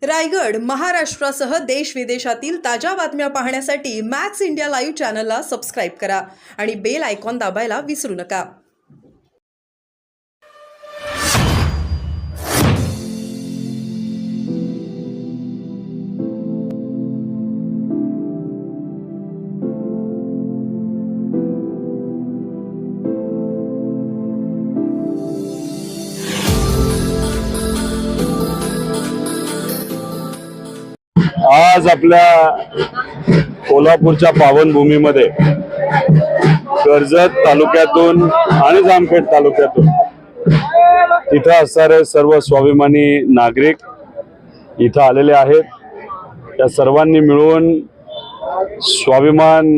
रायगड महाराष्ट्रासह देश विदेशातील ताज्या बातम्या पाहण्यासाठी मॅक्स इंडिया लाईव्ह चॅनलला सबस्क्राईब करा आणि बेल आयकॉन दाबायला विसरू नका। आज आपल्या कोल्हापूरच्या पावनभूमीमध्ये कर्जत तालुक्यातून आणि जामखेड तालुक्यातून तिथं असणारे सर्व स्वाभिमानी नागरिक इथं आलेले आहेत। त्या सर्वांनी मिळून स्वाभिमान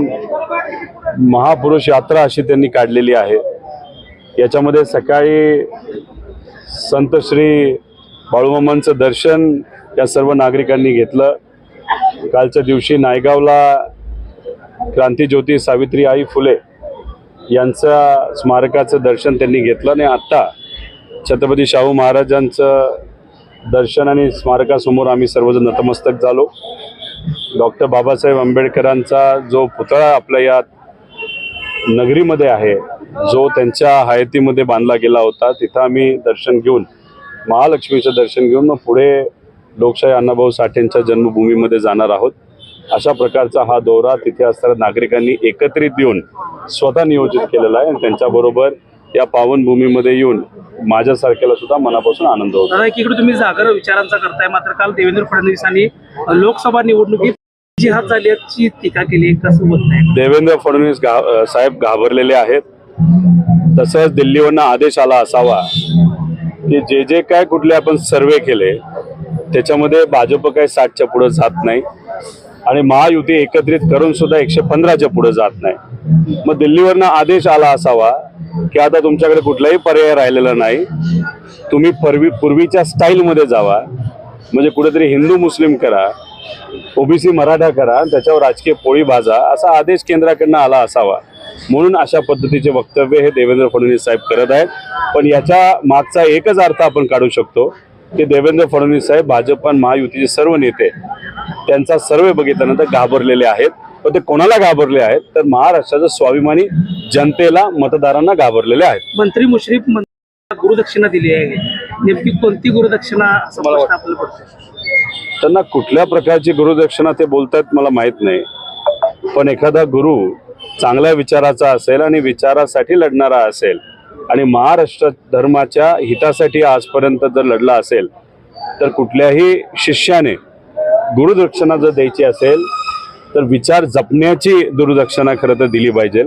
महापुरुष यात्रा अशी त्यांनी काढलेली आहे। याच्यामध्ये सकाळी संत श्री बाळूमामांचं दर्शन या सर्व नागरिकांनी घेतलं। कालच्या दिवशी नायगावला क्रांतीज्योती सावित्रीबाई फुले यांच्या स्मारकाचं दर्शन त्यांनी घेतलं आणि आता छत्रपती शाहू महाराजांचं दर्शन आणि स्मारकासमोर आम्ही सर्वजण नतमस्तक झालो। डॉक्टर बाबासाहेब आंबेडकरांचा जो पुतळा आपल्या या नगरीमध्ये आहे, जो त्यांच्या हयातीमध्ये बांधला गेला होता, तिथं आम्ही दर्शन घेऊन महालक्ष्मीचं दर्शन घेऊन मग पुढे लोकशाही अण्णाभाऊ साठेंच्या जन्मभूमीमध्ये जाणार आहोत। अशा प्रकारचा हा दौरा तिथे असणाऱ्या नागरिकांनी एकत्रित येऊन स्वतः नियोजित केलेला आहे आणि त्यांच्याबरोबर या पावनभूमीमध्ये येऊन माझ्यासारख्याला सुद्धा मनापासून आनंद होतो। एकीकडे तुम्ही जागर विचारांचा करताय, मात्र काल देवेंद्र फडणवीसांनी लोकसभा निवडणुकीत जिहाद झाल्याची टीका केली, कसं बोलताय? देवेंद्र फडणवीस साहेब घाबरलेले आहेत। तसंच दिल्लीवरनं आदेश आला असावा की जे काय कुठले आपण सर्वे केले त्याच्यामध्ये भाजप काय 60च्या पुढे जात नाही आणि महायुती एकत्रित करून सुद्धा 115च्या पुढे जात नाही। मग दिल्लीवरनं आदेश आला असावा की आता तुमच्याकडे कुठलाही पर्याय राहिलेला नाही, तुम्ही पूर्वीच्या स्टाईलमध्ये जावा, म्हणजे कुठेतरी हिंदू मुस्लिम करा, ओबीसी मराठा करा, त्याच्यावर राजकीय पोळी भाजा, असा आदेश केंद्राकडनं आला असावा। म्हणून अशा पद्धतीचे वक्तव्य हे देवेंद्र फडणवीस साहेब करत आहेत। पण याच्या मागचा एकच अर्थ आपण काढू शकतो की देवेंद्र फडणवीस साहेब भाजप आणि महायुतीचे सर्व नेते त्यांचा सर्वे बघितल्यानंतर घाबरलेले आहेत। पण ते कोणाला घाबरले आहेत तर महाराष्ट्राच्या स्वाभिमानी जनतेला, मतदारांना घाबरलेले आहेत। मंत्री मुश्रीफ गुरुदक्षिणा दिली आहे, नेमकी कोणती गुरुदक्षिणा आपल्याला पडते? त्यांना कुठल्या प्रकारची गुरुदक्षिणा ते बोलतात मला माहित नाही, पण एखादा गुरु चांगल्या विचाराचा असेल आणि विचारासाठी लढणारा असेल आणि महाराष्ट्र धर्माच्या हितासाठी आजपर्यंत जर लढला असेल तर कुठल्याही शिष्याने गुरुदक्षिणा जर द्यायची असेल तर विचार जपण्याची गुरुदक्षिणा खरं तर दिली पाहिजे।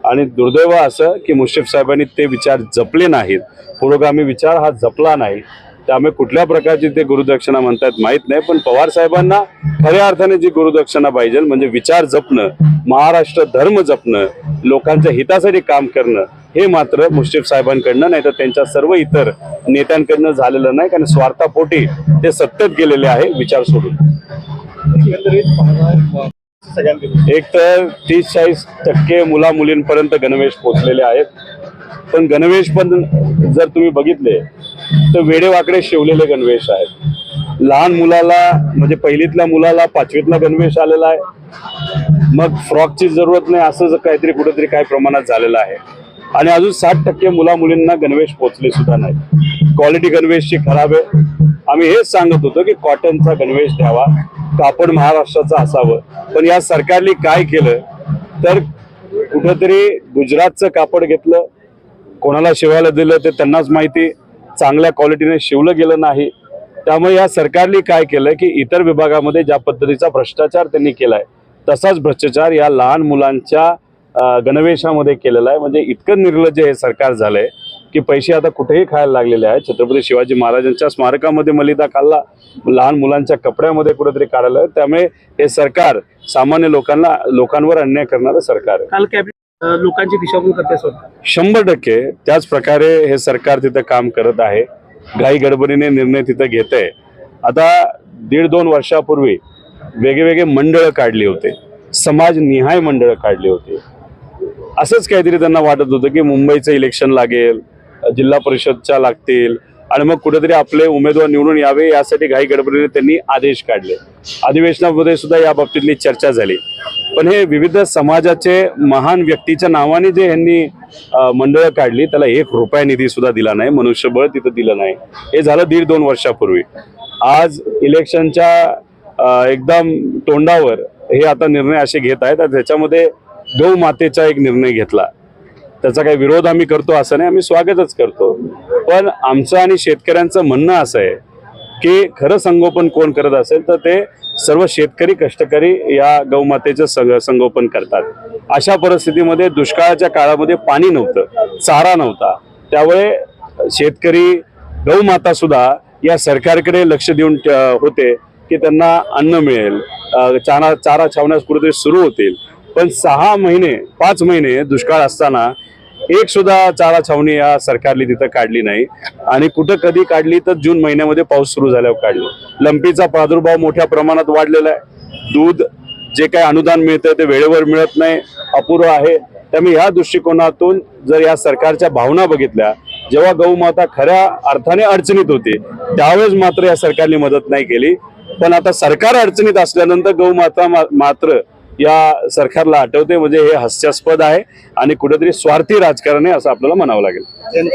आणि दुर्दैव असं की मुश्रीफ साहेबांनी ते विचार जपले नाहीत, पुरोगामी विचार हा जपला नाही, त्यामुळे कुठल्या प्रकारची ते गुरुदक्षिणा म्हणतात माहीत नाही। पण पवार साहेबांना खऱ्या अर्थाने जी गुरुदक्षिणा पाहिजे म्हणजे विचार जपणं, महाराष्ट्र धर्म जपणं, लोकांच्या हितासाठी काम करणं, हे मात्र मुश्रीफ साहेबांकडनं नाही तर त्यांच्या सर्व इतर नेत्यांकडनं झालेलं नाही, कारण स्वार्थापोटी ते सत्तेत गेलेले आहे विचार सोडून। एक तर 30-40% मुला मुलींपर्यंत गणवेश पोचलेले आहेत, पण गणवेश पण जर तुम्ही बघितले तर वेडेवाकडे शिवलेले गणवेश आहेत। लहान मुलाला म्हणजे पहिलीतल्या मुलाला 5वीतला गणवेश आलेला आहे, मग फ्रॉकची जरूरत नाही असं काहीतरी कुठेतरी काही प्रमाणात झालेलं आहे आणि अजून 60% मुला मुलींना गणवेश पोचले सुद्धा नाही। क्वालिटी गणवेशची खराब आहे। आम्ही हेच सांगत होतो की कॉटनचा गणवेश द्यावा, कापड महाराष्ट्राचं असावं, पण या सरकारने काय केलं तर कुठेतरी गुजरातचं कापड घेतलं, कोणाला शिवायला दिलं ते त्यांनाच माहिती, चांगल्या क्वालिटीने शिवलं गेलं नाही। त्यामुळे या सरकारने काय केलं की इतर विभागामध्ये ज्या पद्धतीचा भ्रष्टाचार त्यांनी केलाय तसाच भ्रष्टाचार या लहान मुलांच्या गणवेशामध्ये केलेला आहे। म्हणजे इतकं निर्लज्ज हे सरकार झालंय की पैसे आता कुठेही खायला लागलेले आहेत। छत्रपती शिवाजी महाराजांच्या स्मारकामध्ये मलिदा खाल्ला, लहान मुलांच्या कपड्यामध्ये कुठेतरी काढलं, त्यामुळे हे सरकार सामान्य लोकांवर अन्याय करणारं सरकार आहे। काल कॅबिनेट लोकांची दिशाभूल करते 100% त्याच प्रकारे हे सरकार तिथं काम करत आहे, घाई गडबडीने निर्णय तिथं घेत आहे। आता 1.5-2 वर्षापूर्वी वेगवेगळे मंडळ काढली होते, समाजनिहाय मंडळ काढली होती। असंच काहीतरी त्यांना वाटत होतं की मुंबईचं इलेक्शन लागेल, जिल्हा परिषदच्या लागतील, आणि मग कुठेतरी आपले उमेदवार निवडून यावे यासाठी घाई गडबडीने त्यांनी आदेश काढले. अधिवेशनामध्ये सुद्धा या बाबतीतली चर्चा झाली. पण हे विविध समाजाचे महान व्यक्तीच्या नावाने जे यांनी मंडळं काढली, त्याला 1 रुपया निधी सुद्धा दिला नाही, मनुष्यबळ तिथं दिलं नाही. हे झालं 1.5-2 वर्षापूर्वी. आज इलेक्शनच्या एकदम तोंडावर हे आता निर्णय असे घेत आहेत. त्याच्यामध्ये गौ मातेचा एक निर्णय घेतला. त्याचा काही विरोध आम्ही करतो असं नाही, आम्ही स्वागतच करतो. पण आमचं आणि शेतकऱ्यांचं म्हणणं असं आहे की खरं संगोपन कोण करत असेल तर ते सर्व शेतकरी कष्टकरी या गौमातेचं संगोपन करतात. अशा परिस्थितीमध्ये दुष्काळाच्या काळामध्ये पाणी नव्हतं, चारा नव्हता. त्यामुळे शेतकरी गौमाता सुद्धा या सरकारकडे लक्ष देऊन होते की त्यांना अन्न मिळेल, चारा छावण्यास कुठेतरी सुरू होतील. पण 6 महिने 5 महिने दुष्काळ असताना एक सुद्धा चारा छावणी या सरकारने तिथं काढली नाही. आणि कुठं कधी काढली तर जून महिन्यामध्ये पाऊस सुरू झाल्यावर काढली. लंपीचा प्रादुर्भाव मोठ्या प्रमाणात वाढलेला आहे. दूध जे काही अनुदान मिळतं ते वेळेवर मिळत नाही, अपुरं आहे. त्यामुळे या दृष्टिकोनातून जर या सरकारच्या भावना बघितल्या, जेव्हा गौमाता खऱ्या अर्थाने अडचणीत होती त्यावेळेस मात्र या सरकारने मदत नाही केली. पण आता सरकार अडचणीत असल्यानंतर गौमाता मात्र या सरकारला आठवते. म्हणजे हे हास्यास्पद आहे आणि कुठेतरी स्वार्थी राजकारण आहे असं आपल्याला म्हणावं लागेल.